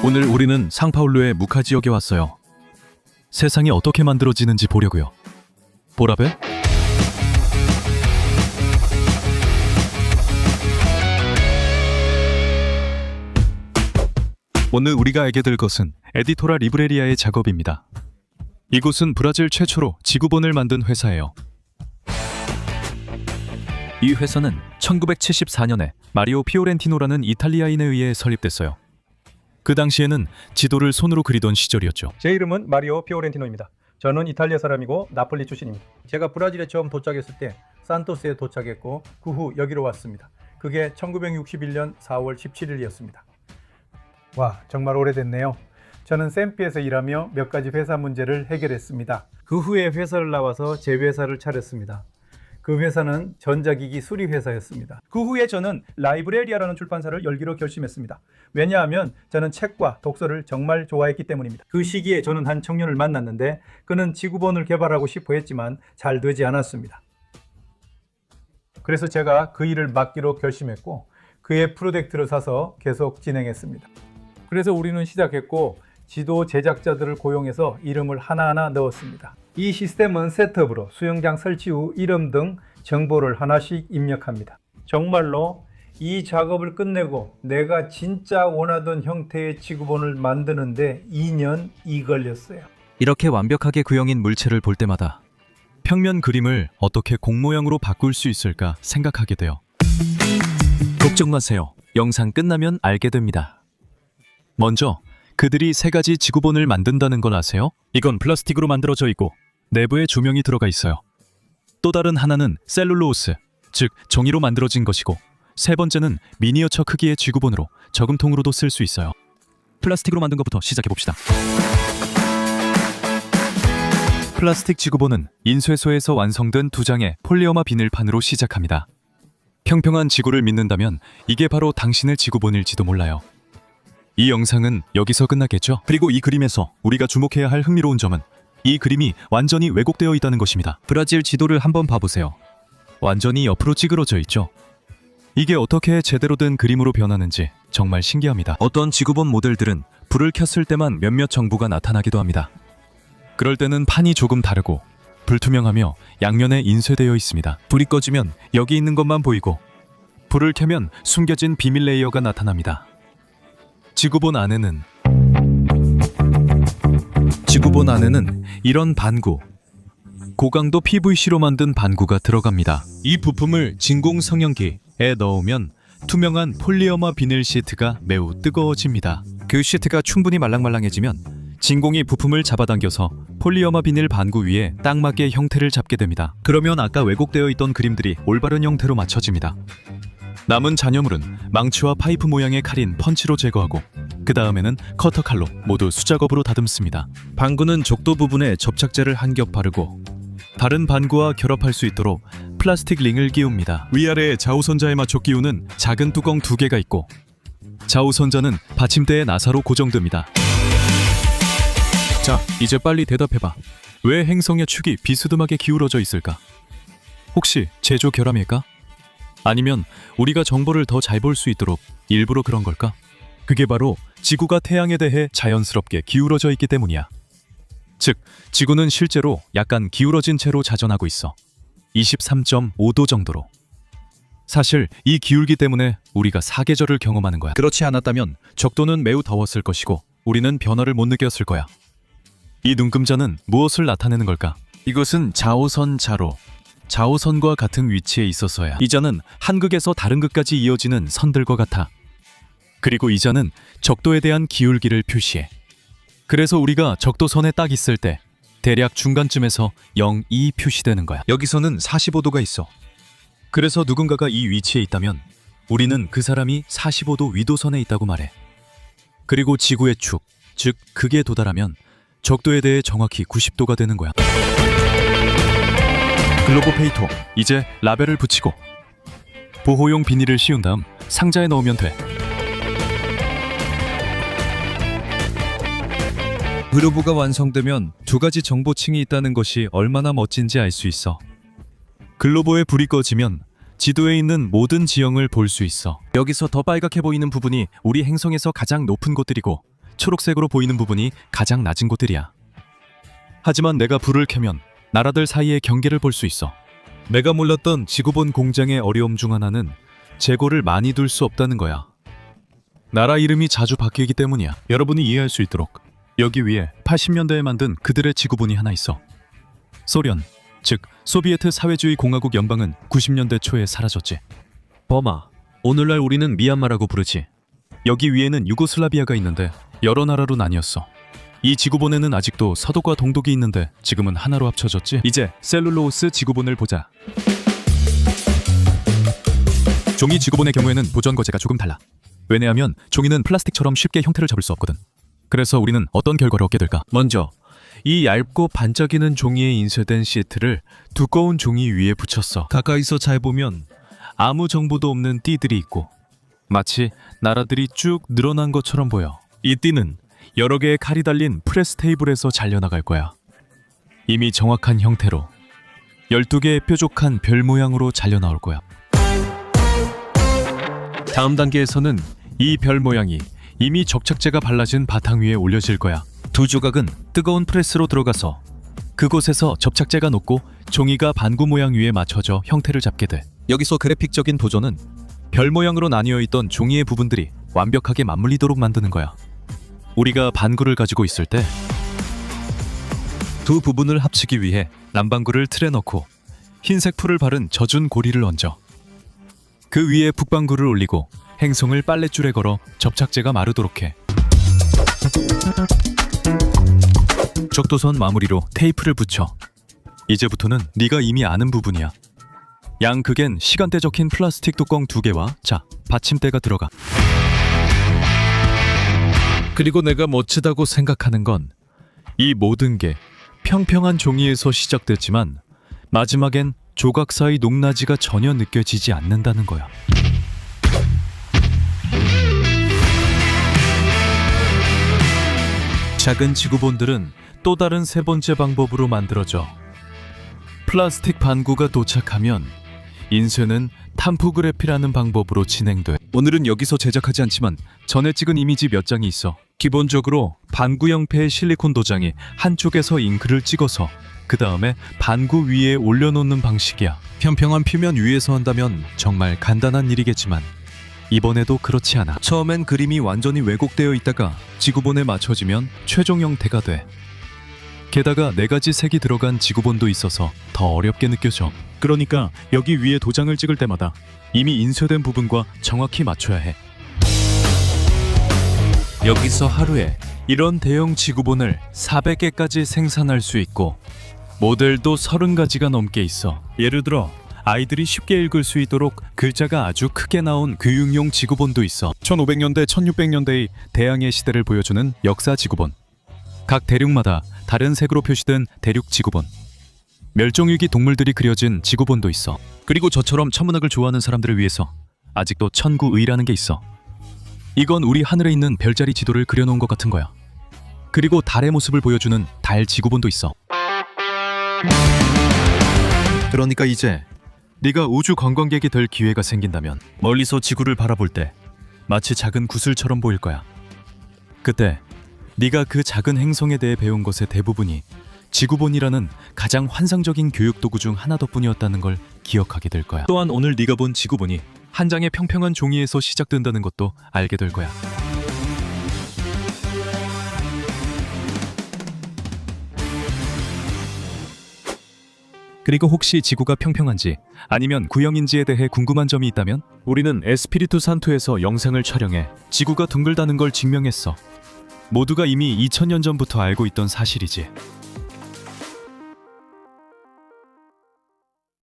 오늘 우리는 상파울루의 무카 지역에 왔어요. 세상이 어떻게 만들어지는지 보려고요. 보라벨? 오늘 우리가 알게 될 것은 에디토라 리브레리아의 작업입니다. 이곳은 브라질 최초로 지구본을 만든 회사예요. 이 회사는 1974년에 마리오 피오렌티노라는 이탈리아인에 의해 설립됐어요. 그 당시에는 지도를 손으로 그리던 시절이었죠. 제 이름은 마리오 피오렌티노입니다. 저는 이탈리아 사람이고 나폴리 출신입니다. 제가 브라질에 처음 도착했을 때 산토스에 도착했고 그 후 여기로 왔습니다. 그게 1961년 4월 17일이었습니다. 와, 정말 오래됐네요. 저는 샘피에서 일하며 몇 가지 회사 문제를 해결했습니다. 그 후에 회사를 나와서 제 회사를 차렸습니다. 그 회사는 전자기기 수리 회사였습니다. 그 후에 저는 라이브레리아라는 출판사를 열기로 결심했습니다. 왜냐하면 저는 책과 독서를 정말 좋아했기 때문입니다. 그 시기에 저는 한 청년을 만났는데 그는 지구본을 개발하고 싶어 했지만 잘 되지 않았습니다. 그래서 제가 그 일을 맡기로 결심했고 그의 프로젝트를 사서 계속 진행했습니다. 그래서 우리는 시작했고 지도 제작자들을 고용해서 이름을 하나하나 넣었습니다. 이 시스템은 셋업으로 수영장 설치 후 이름 등 정보를 하나씩 입력합니다. 정말로 이 작업을 끝내고 내가 진짜 원하던 형태의 지구본을 만드는데 2년이 걸렸어요. 이렇게 완벽하게 구형인 물체를 볼 때마다 평면 그림을 어떻게 공 모양으로 바꿀 수 있을까 생각하게 돼요. 걱정 마세요. 영상 끝나면 알게 됩니다. 먼저 그들이 3가지 지구본을 만든다는 걸 아세요? 이건 플라스틱으로 만들어져 있고 내부에 조명이 들어가 있어요. 또 다른 하나는 셀룰로스, 즉 종이로 만들어진 것이고 3번째는 미니어처 크기의 지구본으로 저금통으로도 쓸 수 있어요. 플라스틱으로 만든 것부터 시작해봅시다. 플라스틱 지구본은 인쇄소에서 완성된 2장의 폴리어마 비닐판으로 시작합니다. 평평한 지구를 믿는다면 이게 바로 당신의 지구본일지도 몰라요. 이 영상은 여기서 끝나겠죠? 그리고 이 그림에서 우리가 주목해야 할 흥미로운 점은 이 그림이 완전히 왜곡되어 있다는 것입니다. 브라질 지도를 한번 봐보세요. 완전히 옆으로 찌그러져 있죠? 이게 어떻게 제대로 된 그림으로 변하는지 정말 신기합니다. 어떤 지구본 모델들은 불을 켰을 때만 몇몇 정보가 나타나기도 합니다. 그럴 때는 판이 조금 다르고 불투명하며 양면에 인쇄되어 있습니다. 불이 꺼지면 여기 있는 것만 보이고 불을 켜면 숨겨진 비밀 레이어가 나타납니다. 지구본 안에는 이런 반구, 고강도 PVC로 만든 반구가 들어갑니다. 이 부품을 진공 성형기에 넣으면 투명한 폴리어마 비닐 시트가 매우 뜨거워집니다. 그 시트가 충분히 말랑말랑해지면 진공이 부품을 잡아당겨서 폴리어마 비닐 반구 위에 딱 맞게 형태를 잡게 됩니다. 그러면 아까 왜곡되어 있던 그림들이 올바른 형태로 맞춰집니다. 남은 잔여물은 망치와 파이프 모양의 칼인 펀치로 제거하고 그 다음에는 커터 칼로 모두 수작업으로 다듬습니다. 반구는 적도 부분에 접착제를 한 겹 바르고 다른 반구와 결합할 수 있도록 플라스틱 링을 끼웁니다. 위아래에 좌우선자에 맞춰 끼우는 작은 뚜껑 2개가 있고 좌우선자는 받침대에 나사로 고정됩니다. 자, 이제 빨리 대답해봐. 왜 행성의 축이 비스듬하게 기울어져 있을까? 혹시 제조 결함일까? 아니면 우리가 정보를 더 잘 볼 수 있도록 일부러 그런 걸까? 그게 바로 지구가 태양에 대해 자연스럽게 기울어져 있기 때문이야. 즉, 지구는 실제로 약간 기울어진 채로 자전하고 있어. 23.5도 정도로. 사실 이 기울기 때문에 우리가 사계절을 경험하는 거야. 그렇지 않았다면 적도는 매우 더웠을 것이고 우리는 변화를 못 느꼈을 거야. 이 눈금자는 무엇을 나타내는 걸까? 이것은 자오선자로 자오선과 같은 위치에 있어서야. 이 자는 한 극에서 다른 극까지 이어지는 선들과 같아. 그리고 이 자는 적도에 대한 기울기를 표시해. 그래서 우리가 적도선에 딱 있을 때 대략 중간쯤에서 0, 2 표시되는 거야. 여기서는 45도가 있어. 그래서 누군가가 이 위치에 있다면 우리는 그 사람이 45도 위도선에 있다고 말해. 그리고 지구의 축, 즉 극에 도달하면 적도에 대해 정확히 90도가 되는 거야. 글로보 페이토, 이제 라벨을 붙이고 보호용 비닐을 씌운 다음 상자에 넣으면 돼. 글로브가 완성되면 2가지 정보층이 있다는 것이 얼마나 멋진지 알 수 있어. 글로버에 불이 꺼지면 지도에 있는 모든 지형을 볼 수 있어. 여기서 더 빨갛게 보이는 부분이 우리 행성에서 가장 높은 곳들이고 초록색으로 보이는 부분이 가장 낮은 곳들이야. 하지만 내가 불을 켜면 나라들 사이의 경계를 볼 수 있어. 내가 몰랐던 지구본 공장의 어려움 중 하나는 재고를 많이 둘 수 없다는 거야. 나라 이름이 자주 바뀌기 때문이야. 여러분이 이해할 수 있도록 여기 위에 80년대에 만든 그들의 지구본이 하나 있어. 소련, 즉 소비에트 사회주의 공화국 연방은 90년대 초에 사라졌지. 버마, 오늘날 우리는 미얀마라고 부르지. 여기 위에는 유고슬라비아가 있는데 여러 나라로 나뉘었어. 이 지구본에는 아직도 서독과 동독이 있는데 지금은 하나로 합쳐졌지. 이제 셀룰로스 지구본을 보자. 종이 지구본의 경우에는 보존 과제가 조금 달라. 왜냐하면 종이는 플라스틱처럼 쉽게 형태를 잡을 수 없거든. 그래서 우리는 어떤 결과를 얻게 될까? 먼저 이 얇고 반짝이는 종이에 인쇄된 시트를 두꺼운 종이 위에 붙였어. 가까이서 잘 보면 아무 정보도 없는 띠들이 있고 마치 나라들이 쭉 늘어난 것처럼 보여. 이 띠는 여러 개의 칼이 달린 프레스 테이블에서 잘려나갈 거야. 이미 정확한 형태로 12개의 뾰족한 별 모양으로 잘려나올 거야. 다음 단계에서는 이 별 모양이 이미 접착제가 발라진 바탕 위에 올려질 거야. 두 조각은 뜨거운 프레스로 들어가서 그곳에서 접착제가 녹고 종이가 반구 모양 위에 맞춰져 형태를 잡게 돼. 여기서 그래픽적인 도전은 별 모양으로 나뉘어 있던 종이의 부분들이 완벽하게 맞물리도록 만드는 거야. 우리가 반구를 가지고 있을 때 두 부분을 합치기 위해 남반구를 틀에 넣고 흰색 풀을 바른 젖은 고리를 얹어 그 위에 북반구를 올리고 행송을 빨랫줄에 걸어 접착제가 마르도록 해. 적도선 마무리로 테이프를 붙여. 이제부터는 네가 이미 아는 부분이야. 양극엔 시간대 적힌 플라스틱 뚜껑 2개와 자, 받침대가 들어가. 그리고 내가 멋지다고 생각하는 건 이 모든 게 평평한 종이에서 시작됐지만 마지막엔 조각 사이 높낮이가 전혀 느껴지지 않는다는 거야. 작은 지구본들은 또 다른 세 번째 방법으로 만들어져. 플라스틱 반구가 도착하면 인쇄는 탐포그래피라는 방법으로 진행돼. 오늘은 여기서 제작하지 않지만 전에 찍은 이미지 몇 장이 있어. 기본적으로 반구 형태의 실리콘 도장이 한쪽에서 잉크를 찍어서 그 다음에 반구 위에 올려놓는 방식이야. 평평한 표면 위에서 한다면 정말 간단한 일이겠지만 이번에도 그렇지 않아. 처음엔 그림이 완전히 왜곡되어 있다가 지구본에 맞춰지면 최종 형태가 돼. 게다가 4가지 색이 들어간 지구본도 있어서 더 어렵게 느껴져. 그러니까 여기 위에 도장을 찍을 때마다 이미 인쇄된 부분과 정확히 맞춰야 해. 여기서 하루에 이런 대형 지구본을 400개까지 생산할 수 있고 모델도 30가지가 넘게 있어. 예를 들어 아이들이 쉽게 읽을 수 있도록 글자가 아주 크게 나온 교육용 지구본도 있어. 1500년대, 1600년대의 대항해 시대를 보여주는 역사 지구본. 각 대륙마다 다른 색으로 표시된 대륙 지구본. 멸종위기 동물들이 그려진 지구본도 있어. 그리고 저처럼 천문학을 좋아하는 사람들을 위해서 아직도 천구의라는 게 있어. 이건 우리 하늘에 있는 별자리 지도를 그려놓은 것 같은 거야. 그리고 달의 모습을 보여주는 달 지구본도 있어. 그러니까 이제 네가 우주 관광객이 될 기회가 생긴다면 멀리서 지구를 바라볼 때 마치 작은 구슬처럼 보일 거야. 그때 네가 그 작은 행성에 대해 배운 것의 대부분이 지구본이라는 가장 환상적인 교육 도구 중 하나 덕분이었다는 걸 기억하게 될 거야. 또한 오늘 네가 본 지구본이 한 장의 평평한 종이에서 시작된다는 것도 알게 될 거야. 그리고 혹시 지구가 평평한지 아니면 구형인지에 대해 궁금한 점이 있다면 우리는 에스피리투 산토에서 영상을 촬영해 지구가 둥글다는 걸 증명했어. 모두가 이미 2000년 전부터 알고 있던 사실이지.